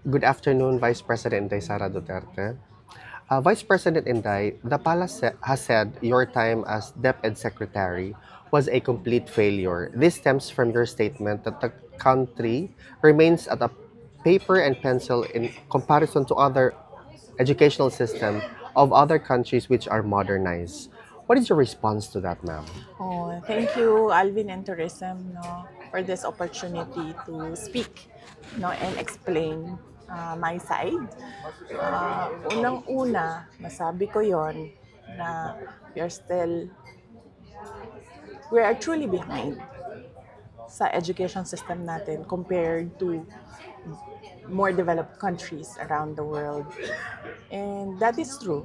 Good afternoon, Vice President Inday Sara Duterte. Vice President Inday, the palace has said your time as DepEd Secretary was a complete failure. This stems from your statement that the country remains at a paper and pencil in comparison to other educational system of other countries which are modernized. What is your response to that, ma'am? Oh, thank you, Alvin and Tourism, no, for this opportunity to speak, no, and explain my side. Unang-una, masabi ko yon na we are still, we are truly behind sa education system natin compared to more developed countries around the world. And that is true.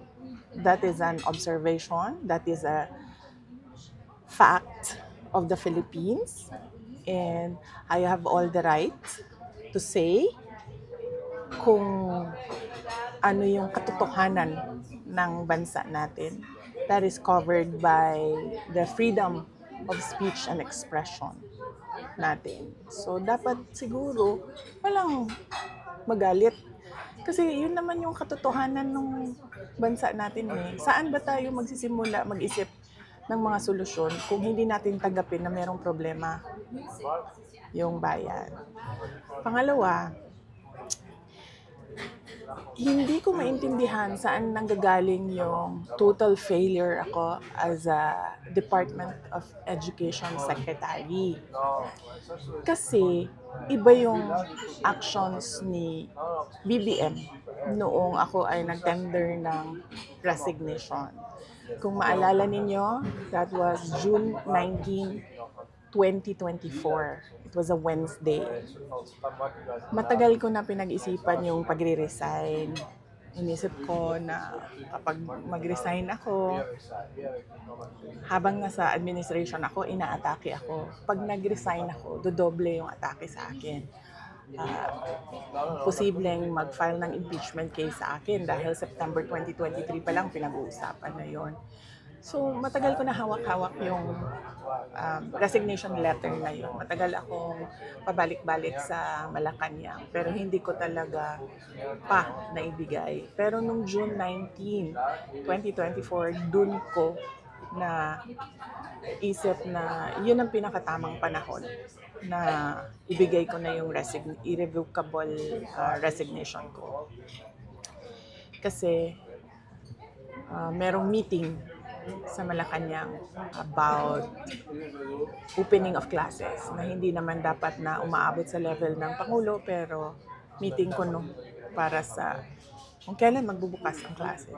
That is an observation. That is a fact of the Philippines. And I have all the right to say kung ano yung katotohanan ng bansa natin. That is covered by the freedom of speech and expression natin. So, dapat siguro walang magalit. Kasi yun naman yung katotohanan ng bansa natin eh. Saan ba tayo magsisimula mag-isip ng mga solusyon kung hindi natin tanggapin na merong problema yung bayan? Pangalawa, hindi ko maintindihan saan nanggagaling yung total failure ako as a Department of Education Secretary. Kasi iba yung actions ni BBM noong ako ay nag-tender ng resignation. Kung maalala ninyo, that was June 19, 2024. It was a Wednesday. Matagal ko na pinag-isipan yung pagre-resign. Inisip ko na kapag mag-resign ako, habang nasa administration ako, inaatake ako. Pag nag-resign ako, dodoble yung atake sa akin. Posibleng mag-file ng impeachment case sa akin dahil September 2023 pa lang pinag-uusapan na yon. So, matagal ko na hawak-hawak yung resignation letter na yun. Matagal akong pabalik-balik sa Malacanang, pero hindi ko talaga pa naibigay. Pero nung June 19, 2024, dun ko na isip na yun ang pinakatamang panahon na ibigay ko na yung irrevocable resignation ko. Kasi merong meeting sa Malacanang about opening of classes na hindi naman dapat na umaabot sa level ng Pangulo, pero meeting ko no para sa kung kailan magbubukas ang klase.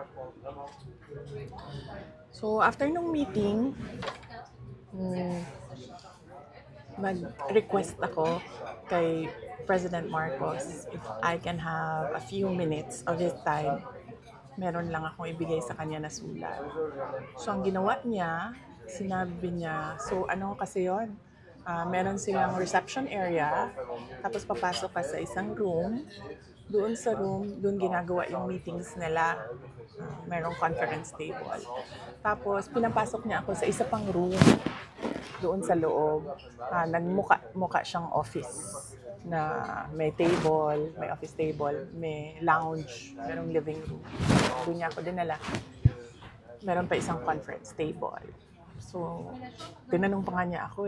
So after nung meeting, mag-request ako kay President Marcos if I can have a few minutes of his time. Meron lang akong ibigay sa kanya na sulat. So, ang ginawa niya, sinabi niya, so ano kasi yon? Meron silang reception area, tapos papasok ka sa isang room. Doon sa room, doon ginagawa yung meetings nila. Merong conference table. Tapos, pinapasok niya ako sa isa pang room doon sa loob. Nagmuka siyang office na may table, may office table, may lounge, merong living room. Doon niya ako dinala. Meron pa isang conference table. So, tinanong pa nga niya ako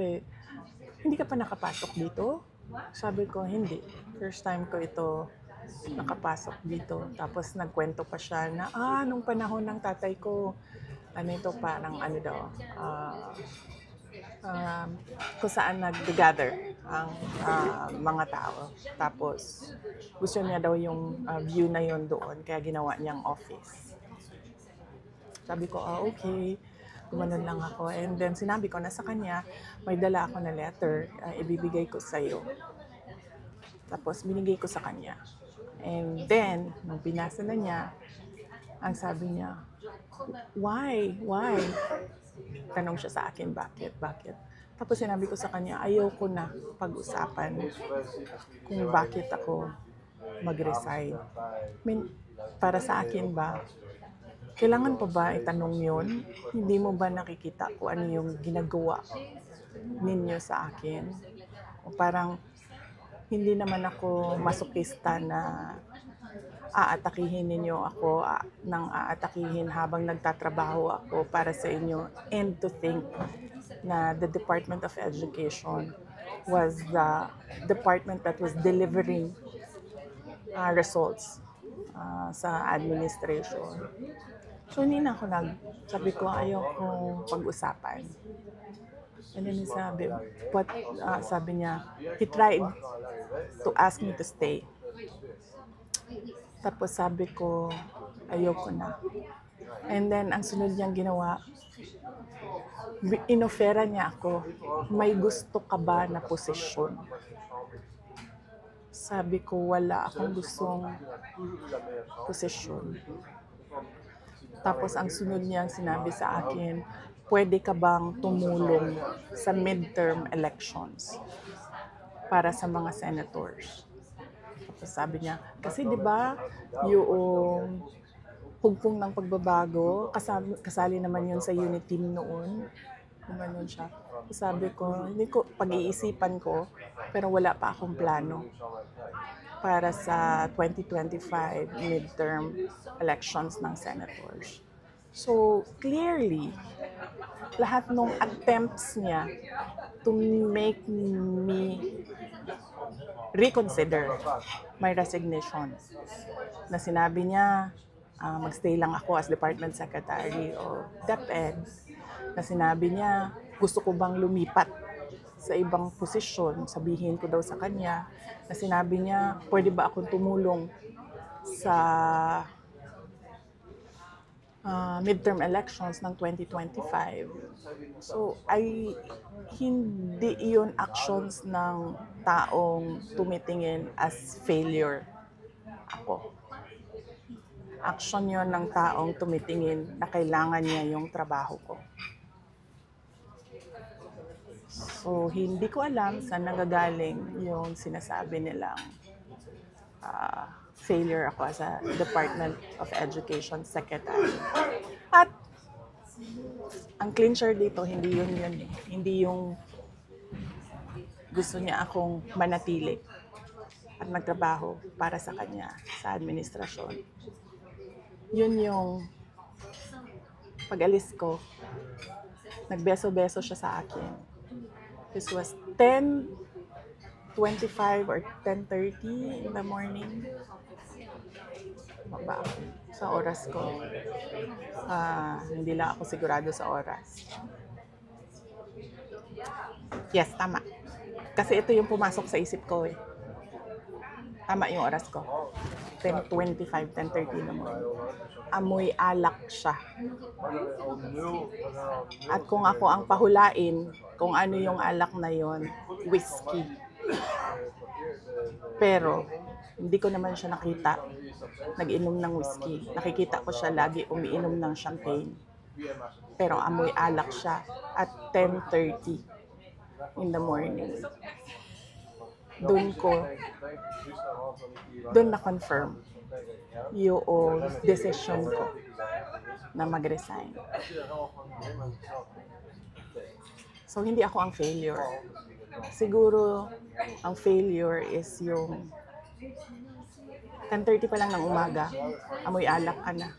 hindi ka pa nakapasok dito? Sabi ko, hindi. First time ko ito nakapasok dito. Tapos nagkwento pa siya na, nung panahon ng tatay ko, parang kung saan nag-gather ang mga tao. Tapos, gusto niya daw yung view na yon doon, kaya ginawa niyang office. Sabi ko, okay. Gumanon lang ako. And then, sinabi ko na sa kanya, may dala ako na letter, ibibigay ko sa'yo. Tapos, binigay ko sa kanya. And then, nung binasa na niya, ang sabi niya, why? Tanong siya sa akin, bakit? Tapos sinabi ko sa kanya, ayoko na pag-usapan kung bakit ako mag-resign. Para sa akin ba, kailangan pa ba itanong yun? Hindi mo ba nakikita kung ano yung ginagawa ninyo sa akin? O parang hindi naman ako masokista na aatakihin ninyo ako nang aatakihin habang nagtatrabaho ako para sa inyo, and to think na the Department of Education was the department that was delivering results sa administration. So hindi na ako sabi ko ayaw kong pag-usapan. And then sabi niya, he tried to ask me to stay. Tapos sabi ko, ayoko na. And then, ang sunod niyang ginawa, inofera niya ako, may gusto ka ba na posisyon? Sabi ko, wala akong gustong posisyon. Tapos, ang sunod niyang sinabi sa akin, pwede ka bang tumulong sa midterm elections para sa mga senators? Tapos sabi niya, kasi di ba yung hugpong ng pagbabago, kasali naman yun sa unit team noon. Gumanon siya. Sabi ko, hindi ko, pag-iisipan ko, pero wala pa akong plano para sa 2025 midterm elections ng senators. So, clearly, lahat ng attempts niya to make me reconsider my resignation, na sinabi niya, magstay lang ako as Department Secretary o DepEd, na sinabi niya, gusto ko bang lumipat sa ibang posisyon, sabihin ko daw sa kanya, na sinabi niya, pwede ba akong tumulong sa midterm elections ng 2025. So, hindi iyon actions ng taong tumitingin as failure ako. Action yon ng taong tumitingin na kailangan niya yung trabaho ko. So, hindi ko alam saan nanggagaling yung sinasabi nilang failure ako as a Department of Education Secretary. At ang clincher dito, hindi yun eh. Hindi yung gusto niya akong manatili at magtrabaho para sa kanya sa administrasyon. Yun yung pag-alis ko, nagbeso-beso siya sa akin. This was 10:25 or 10:30 in the morning. Baba ako sa oras ko. Hindi lang ako sigurado sa oras. Yes, tama. Kasi ito yung pumasok sa isip ko eh. Tama yung oras ko. 10:25, 10:30 naman. Amoy alak siya. At kung ako ang pahulain, kung ano yung alak na yon, whiskey. Pero, hindi ko naman siya nakita nag-inom ng whiskey. Nakikita ko siya lagi umiinom ng champagne. Pero amoy alak siya at 10:30 in the morning. Doon na-confirm yung decision ko na mag-resign. So, hindi ako ang failure. Siguro, ang failure is yung 10:30 pa lang ng umaga, amoy alak ka na.